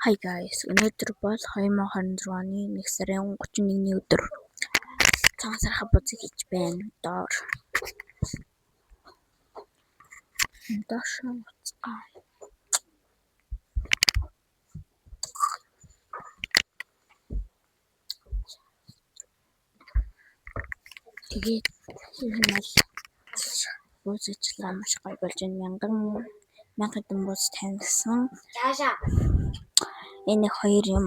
Hi guys, өнөөдөр бол 2026 оны 1 сарын 31-ний өдөр. Цагаан сархаа буцаж хийж байна. Доор шууцгаа. Тэгээд энэ бол буцажлаа маш гоё болж байна. Мянган хэдэн буц тавьсан. Энэ хоёр юм.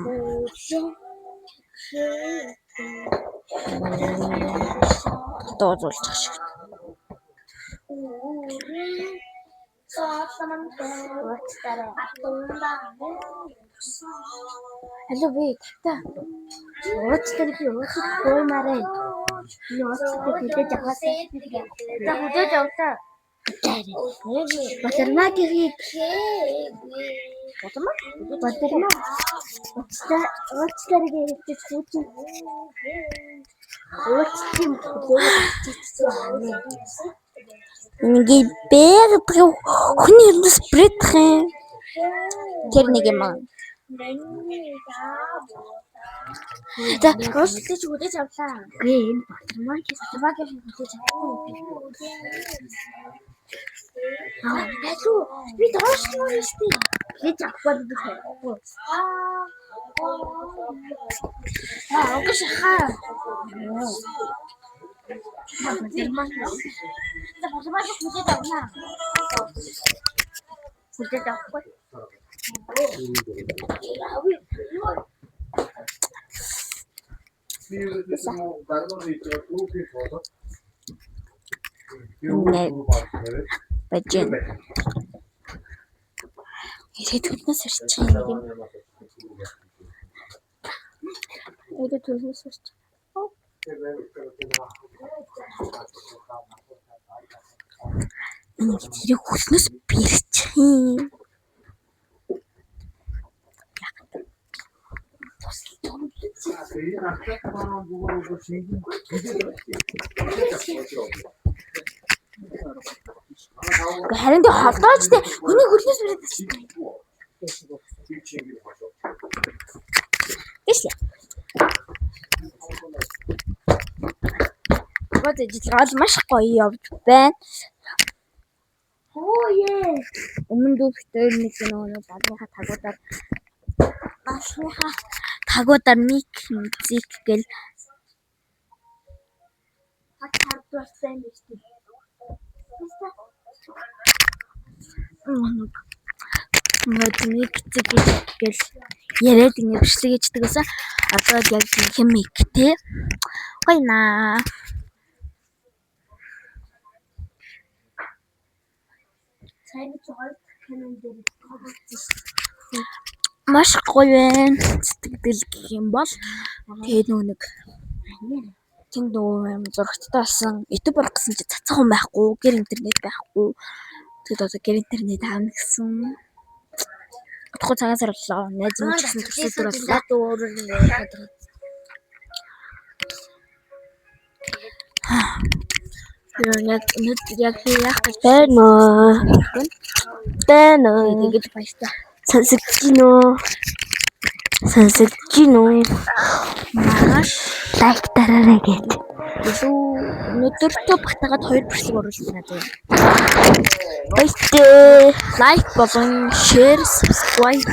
Доозуулчих шиг. Алло би та. Ууцтай би гоомараа. Би ууцтай хэлээд яваасаа. За хөдөөж явлаа. Батармаа гэрийг. Батармаа. Ууцтай гэрийг хүүчин. Ууцтай нэг бэр хүний өрнөс брэдхэн тэр нэг юм аа. За ууцтай ч хөдөөж явлаа. Гээ энэ батармаа гэрийг хөдөөж авахгүй. Алло би доош нь штий. Би жахбал дэх. Огш хаа. Батармаа хөдөөж авлаа. Хөдөөж авахгүй. Бажин. Ирээд төлнөөс ирчих юм. Ирээд төлнөөс ирчих. Нэг тэрийг хөлнөөс бэрчих юм. Харин тэ холдооч тэ хүний хөлнөөс бэрээд байна. Тэсля. Вот ажиллагаа маш гоё явж байна. Оо яа. Өмнө дүүхтэй нэг балныхаа тагуудаар мик музик гэл хатдуурсан юм биш үү? Мик музик гэл яриад ингэ бичлэг хийдэг гэсэн. Одоо яг тийм мик те. Гоё наа. Маш гоё байна. Сэтгэл гэх юм бол тэгээд нэг тэнд юм зурагттай болсон. YouTube болох гэсэн чи цацах хүн байхгүй, гэр интернет байхгүй. Тэгээд одоо гэр интернет аавна гэсэн. Утга цагаан сар боллоо. Найз минь гэсэн төсөлтөр боллоо. Яг яах гэж байна уу? Тэгээд баярлалаа. Сонсогч гинөө. Маш лайк дараарай гэж. Өнөөдөртөө батагаад 2 бичлэг оруулж байна зөө. Баярлалаа. Лайк болон share, subscribe.